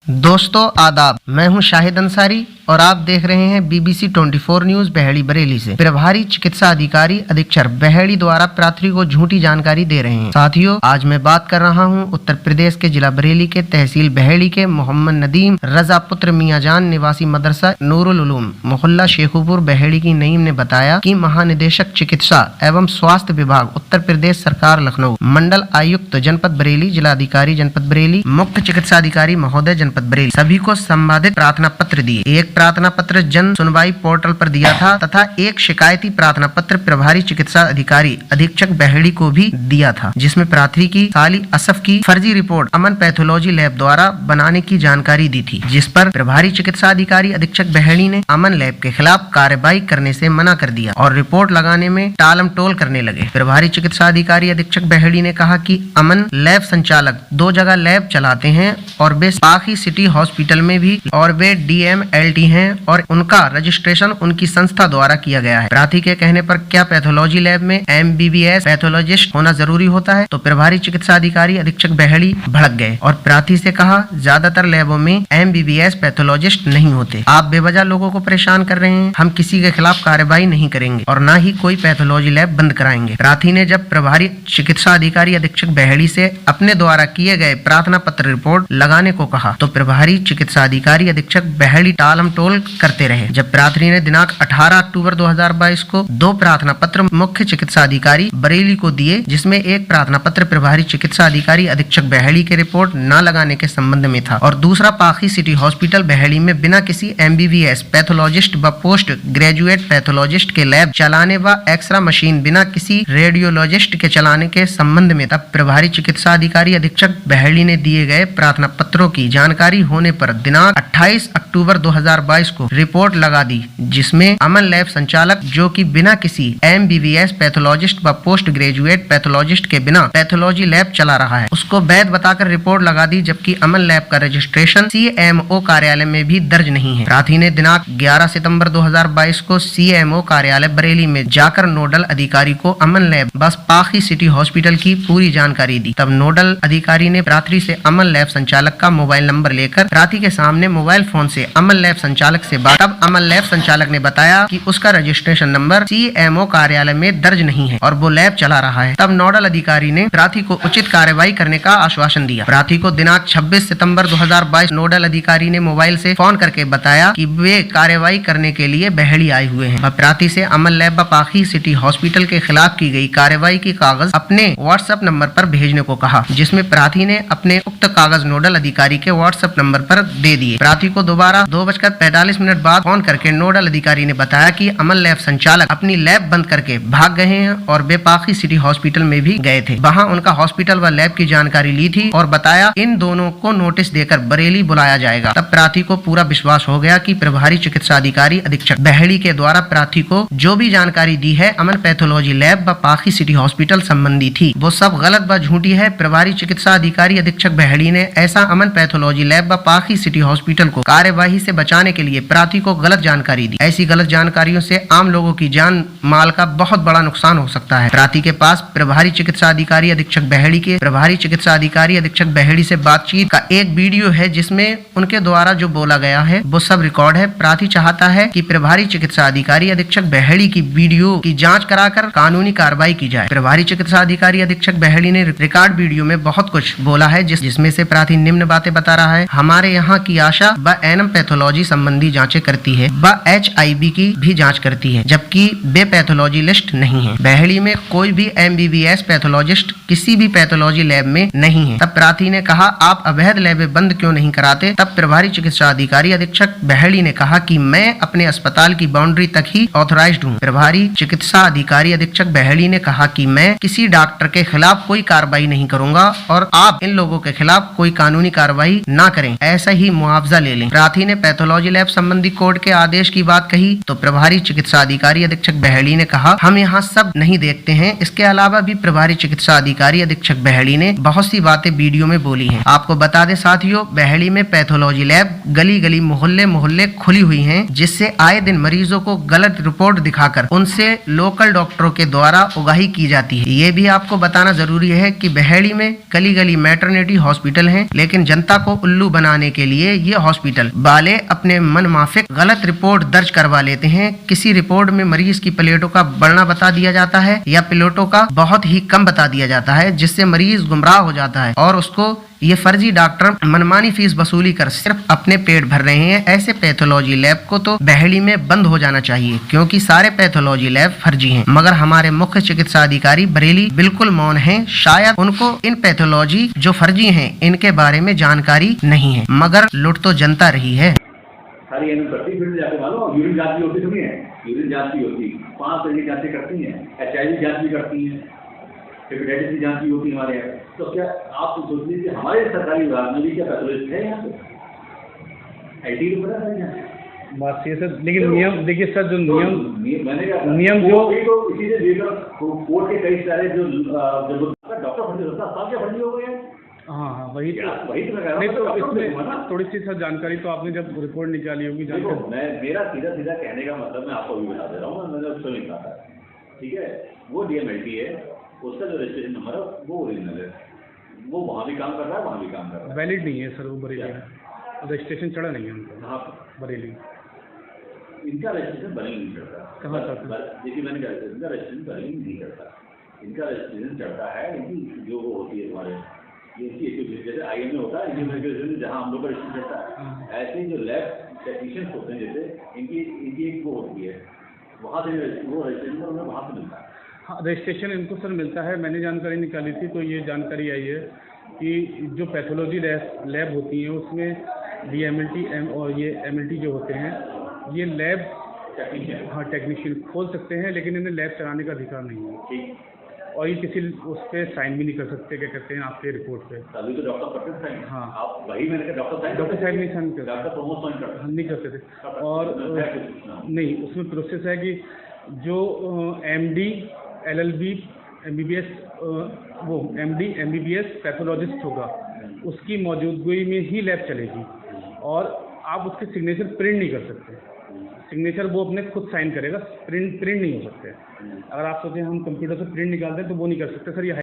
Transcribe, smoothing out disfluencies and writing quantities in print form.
दोस्तों आदाब, मैं हूं शाहिद अंसारी और आप देख रहे हैं BBC 24 न्यूज बहेड़ी बरेली से। प्रभारी चिकित्सा अधिकारी अधीक्षक बहेड़ी द्वारा प्रार्थी को झूठी जानकारी दे रहे हैं। साथियों, आज मैं बात कर रहा हूं उत्तर प्रदेश के जिला बरेली के तहसील बहेड़ी के मोहम्मद नदीम रजा पुत्र मियाजान निवासी मदरसा नूरुल उलूम मोहल्ला शेखुपुर बहेड़ी की नईम ने बताया कि महानिदेशक चिकित्सा एवं स्वास्थ्य विभाग उत्तर प्रदेश सरकार लखनऊ, मंडल आयुक्त जनपद बरेली, जिला अधिकारी जनपद बरेली, मुख्य चिकित्सा अधिकारी महोदय जनपद बरेली सभी को संबंधित प्रार्थना पत्र दिए। एक प्रार्थना पत्र जन सुनवाई पोर्टल पर दिया था तथा एक शिकायती प्रार्थना पत्र प्रभारी चिकित्सा अधिकारी अधीक्षक बहेड़ी को भी दिया था, जिसमें प्रार्थी की साली असफ की फर्जी रिपोर्ट अमन पैथोलॉजी लैब द्वारा बनाने की जानकारी दी थी, जिस पर प्रभारी चिकित्सा अधिकारी अधीक्षक बहेड़ी ने अमन लैब के खिलाफ कार्रवाई करने से मना कर दिया और रिपोर्ट लगाने में टालम टोल करने लगे। प्रभारी चिकित्सा अधिकारी अधीक्षक बहेड़ी ने कहा कि अमन लैब संचालक 2 जगह लैब चलाते हैं और वे पाखी सिटी हॉस्पिटल में भी और वे DMLT हैं और उनका रजिस्ट्रेशन उनकी संस्था द्वारा किया गया है। प्रार्थी के कहने पर क्या पैथोलॉजी लैब में MBBS पैथोलॉजिस्ट होना जरूरी होता है? तो प्रभारी चिकित्सा अधिकारी अधीक्षक बहेड़ी भड़क गए और प्रार्थी से कहा, ज्यादातर लैबों में MBBS पैथोलॉजिस्ट नहीं होते, आप बेवजह लोगों को परेशान कर रहे हैं। हम किसी के खिलाफ कार्रवाई नहीं करेंगे और न ही कोई पैथोलॉजी लैब बंद कराएंगे। प्रार्थी ने जब प्रभारी चिकित्सा अधिकारी अधीक्षक बहेड़ी से अपने द्वारा किए गए प्रार्थना पत्र रिपोर्ट लगाने को कहा तो प्रभारी चिकित्सा अधिकारी अधीक्षक बहेड़ी टालम टोल करते रहे। जब प्रार्थी ने दिनांक 18 अक्टूबर 2022 को 2 प्रार्थना पत्र मुख्य चिकित्सा अधिकारी बरेली को दिए, जिसमें एक प्रार्थना पत्र प्रभारी चिकित्सा अधिकारी अधीक्षक बहेड़ी के रिपोर्ट न लगाने के संबंध में था और दूसरा पाखी सिटी हॉस्पिटल बहेड़ी में बिना किसी MBBS पैथोलॉजिस्ट व पोस्ट ग्रेजुएट पैथोलॉजिस्ट के लैब चलाने व एक्सरा मशीन बिना किसी रेडियोलॉजिस्ट के चलाने के संबंध में तब प्रभारी चिकित्सा अधिकारी अधीक्षक बहेड़ी ने दिए गए प्रार्थना पत्रों की जानकारी होने पर दिनांक 28 अक्टूबर 2022 को रिपोर्ट लगा दी, जिसमें अमन लैब संचालक जो कि बिना किसी MBBS पैथोलॉजिस्ट व पोस्ट ग्रेजुएट पैथोलॉजिस्ट के बिना पैथोलॉजी लैब चला रहा है, उसको वैध बताकर रिपोर्ट लगा दी, जबकि अमन लैब का रजिस्ट्रेशन CMO कार्यालय में भी दर्ज नहीं है। प्रार्थी ने दिनांक 11 सितंबर 2022 को CMO कार्यालय बरेली में जाकर नोडल अधिकारी को अमन लैब बस पाखी सिटी हॉस्पिटल की पूरी जानकारी दी। तब नोडल अधिकारी ने प्रार्थी से अमन लैब संचालक का मोबाइल नंबर लेकर प्रार्थी के सामने मोबाइल फोन से अमन लैब संचालक से बात। तब अमन लैब संचालक ने बताया कि उसका रजिस्ट्रेशन नंबर CMO कार्यालय में दर्ज नहीं है और वो लैब चला रहा है। तब नोडल अधिकारी ने प्रार्थी को उचित कार्रवाई करने का आश्वासन दिया। प्रार्थी को दिनांक 26 सितंबर 2022 नोडल अधिकारी ने मोबाइल से फोन करके बताया कि वे कार्रवाई करने के लिए बहेड़ी आए हुए हैं। प्रार्थी से अमन लैब व पाखी सिटी हॉस्पिटल के खिलाफ की गई कार्रवाई की कागज अपने WhatsApp नंबर पर भेजने को कहा, जिसमें प्रार्थी ने अपने उक्त कागज नोडल अधिकारी के WhatsApp नंबर पर दे दिए। प्रार्थी को दोबारा 2:45 बाद फोन करके नोडल अधिकारी ने बताया कि अमन लैब संचालक अपनी लैब बंद करके भाग गए हैं और वे पाखी सिटी हॉस्पिटल में भी गए थे। वहां उनका हॉस्पिटल व लैब की जानकारी ली थी और बताया इन दोनों को नोटिस देकर बरेली बुलाया जाएगा। तब प्रार्थी को पूरा विश्वास हो गया कि प्रभारी चिकित्सा अधिकारी अधीक्षक बहेड़ी के द्वारा प्रार्थी को जो भी जानकारी दी है अमन पैथोलॉजी लैब व पाखी सिटी हॉस्पिटल संबंधी थी, वो सब गलत व झूठी है। प्रभारी चिकित्सा अधिकारी अधीक्षक बहेड़ी ने ऐसा अमन पैथोलॉजी लैब व पाखी सिटी हॉस्पिटल को कार्यवाही से बचाने के लिए प्रार्थी को गलत जानकारी दी। ऐसी गलत जानकारियों से आम लोगों की जान माल का बहुत बड़ा नुकसान हो सकता है। प्रार्थी के पास प्रभारी चिकित्सा अधिकारी अधीक्षक बहेड़ी के प्रभारी चिकित्सा अधिकारी अधीक्षक बहेड़ी से बातचीत का एक वीडियो है, जिसमें उनके द्वारा जो बोला गया है वो सब रिकॉर्ड है। प्रार्थी चाहता है कि प्रभारी चिकित्सा अधिकारी अधीक्षक बहेड़ी की वीडियो की जाँच कराकर कानूनी कार्रवाई की जाए। प्रभारी चिकित्सा अधिकारी अधीक्षक बहेड़ी ने रिकॉर्ड वीडियो में बहुत कुछ बोला है, जिसमें से प्रार्थी निम्न बातें बता रहा है। हमारे यहाँ की आशा व एनम पैथोलॉजी संबंधी जांचें करती है व HIV की भी जांच करती है, जबकि वे पैथोलॉजी लिस्ट नहीं है। बहेड़ी में कोई भी MBBS पैथोलॉजिस्ट किसी भी पैथोलॉजी लैब में नहीं है। तब प्रार्थी ने कहा, आप अवैध लैब बंद क्यों नहीं कराते? तब प्रभारी चिकित्सा अधिकारी अधीक्षक बहेड़ी ने कहा कि मैं अपने अस्पताल की बाउंड्री तक ही ऑथराइज्ड हूँ। प्रभारी चिकित्सा अधिकारी अधीक्षक बहेड़ी ने कहा कि मैं किसी डॉक्टर के खिलाफ कोई कार्रवाई नहीं करूंगा और आप इन लोगों के खिलाफ कोई कानूनी कार्रवाई ना करें, ऐसा ही मुआवजा ले लें। प्रार्थी ने पैथोलॉजी लैब संबंधी कोर्ट के आदेश की बात कही तो प्रभारी चिकित्सा अधिकारी अधीक्षक बहेड़ी ने कहा, हम यहाँ सब नहीं देखते हैं। इसके अलावा भी प्रभारी चिकित्सा अधिकारी अधीक्षक बहेड़ी ने बहुत सी बातें वीडियो में बोली हैं। आपको बता दें साथियों, बहेड़ी में पैथोलॉजी लैब गली गली मोहल्ले मोहल्ले खुली हुई हैं, जिससे आए दिन मरीजों को गलत रिपोर्ट दिखाकर उनसे लोकल डॉक्टरों के द्वारा उगाही की जाती है। ये भी आपको बताना जरूरी है कि बहेड़ी में गली गली मैटरनिटी हॉस्पिटल हैं, लेकिन जनता को उल्लू उल्लू बनाने के लिए ये हॉस्पिटल वाले अपने मनमाफिक गलत रिपोर्ट दर्ज करवा लेते हैं। किसी रिपोर्ट में मरीज की प्लेटों का बढ़ना बता दिया जाता है या प्लेटों का बहुत ही कम बता दिया जाता है, जिससे मरीज गुमराह हो जाता है और उसको ये फर्जी डॉक्टर मनमानी फीस वसूली कर सिर्फ अपने पेट भर रहे हैं। ऐसे पैथोलॉजी लैब को तो बहेड़ी में बंद हो जाना चाहिए, क्योंकि सारे पैथोलॉजी लैब फर्जी हैं। मगर हमारे मुख्य चिकित्सा अधिकारी बरेली बिल्कुल मौन हैं। शायद उनको इन पैथोलॉजी जो फर्जी हैं इनके बारे में जानकारी नहीं है, मगर लुट तो जनता रही है। सारी करती फील्ड जाके मालूम यूरिन जांच भी होती नहीं है, यूरिन जांच भी होती 5 तरह की जांचें करती हैं, HIV जांच भी करती हैं, हेपेटाइटिस की जांच भी होती है हमारे यहाँ। तो क्या आप सोच लीजिए हमारे सरकारी विभाग में भी क्या पैथोलॉजिस्ट है यहाँ पे? IT को पता है यहाँ बात ये सर, लेकिन नियम देखिए सर, जो मैंने क्या नियम जो इसीलिए लेकर कोर्ट के कई सारे जो डॉक्टर फर्जी होता है, सब क्या फर्जी हो गए हैं। हाँ वही तो नहीं तो इसमें थोड़ी सी सर जानकारी तो आपने जब रिपोर्ट निकाली होगी जानकारी। मैं मेरा सीधा सीधा कहने का मतलब मैं आपको अभी बता दे रहा हूँ, मैंने उसको नहीं कहा, ठीक है। वो DMLT है, उसका जो रजिस्ट्रेशन नंबर है वो ओरिजिनल है, वो वहाँ भी काम कर रहा है, वहाँ भी काम कर रहा है। वैलिड नहीं है सर, वो बरेली रजिस्ट्रेशन चढ़ा नहीं है उनका। हाँ बरेली इनका रजिस्ट्रेशन बरेली नहीं चढ़ता। कहाँ चढ़ता? देखिए मैंने कहा इनका रजिस्ट्रेशन बरेली नहीं चढ़ता, इनका रजिस्ट्रेशन चढ़ता है इनकी जो वो होती है हमारे जैसे IM में होता है, जहाँ हम लोग का रजिस्ट्रेशन चढ़ता है, ऐसे जो लैब टेक्नीशियंस होते हैं जैसे इनकी एक वो होती है, वहाँ से वो रजिस्ट्रेशन उन्हें वहाँ से मिलता है। हाँ रजिस्ट्रेशन इनको सर मिलता है। मैंने जानकारी निकाली थी तो ये जानकारी आई है कि जो पैथोलॉजी लैब होती हैं उसमें DMLT और ये MLT जो होते हैं ये लैब टेक्नीशियन खोल सकते हैं, लेकिन इन्हें लैब चलाने का अधिकार नहीं है। ठीक, और ये किसी उस पर साइन भी नहीं कर सकते, क्या कहते हैं आपके रिपोर्ट पे। तभी तो डॉक्टर करते साइन। हाँ आप वही मैंने कहा डॉक्टर साइन नहीं साइन करते, डॉक्टर प्रमोद साइन करते हम नहीं करते थे। और नहीं, उसमें प्रोसेस है कि जो MD LLB MBBS वो MD MBBS पैथोलॉजिस्ट होगा उसकी मौजूदगी में ही लैब चलेगी, और आप उसके सिग्नेचर प्रिंट नहीं कर सकते। सिग्नेचर वो अपने खुद साइन करेगा, प्रिंट नहीं हो सकते। अगर आप सोचें हम कंप्यूटर से प्रिंट निकालते हैं तो वो नहीं कर सकते सर। ये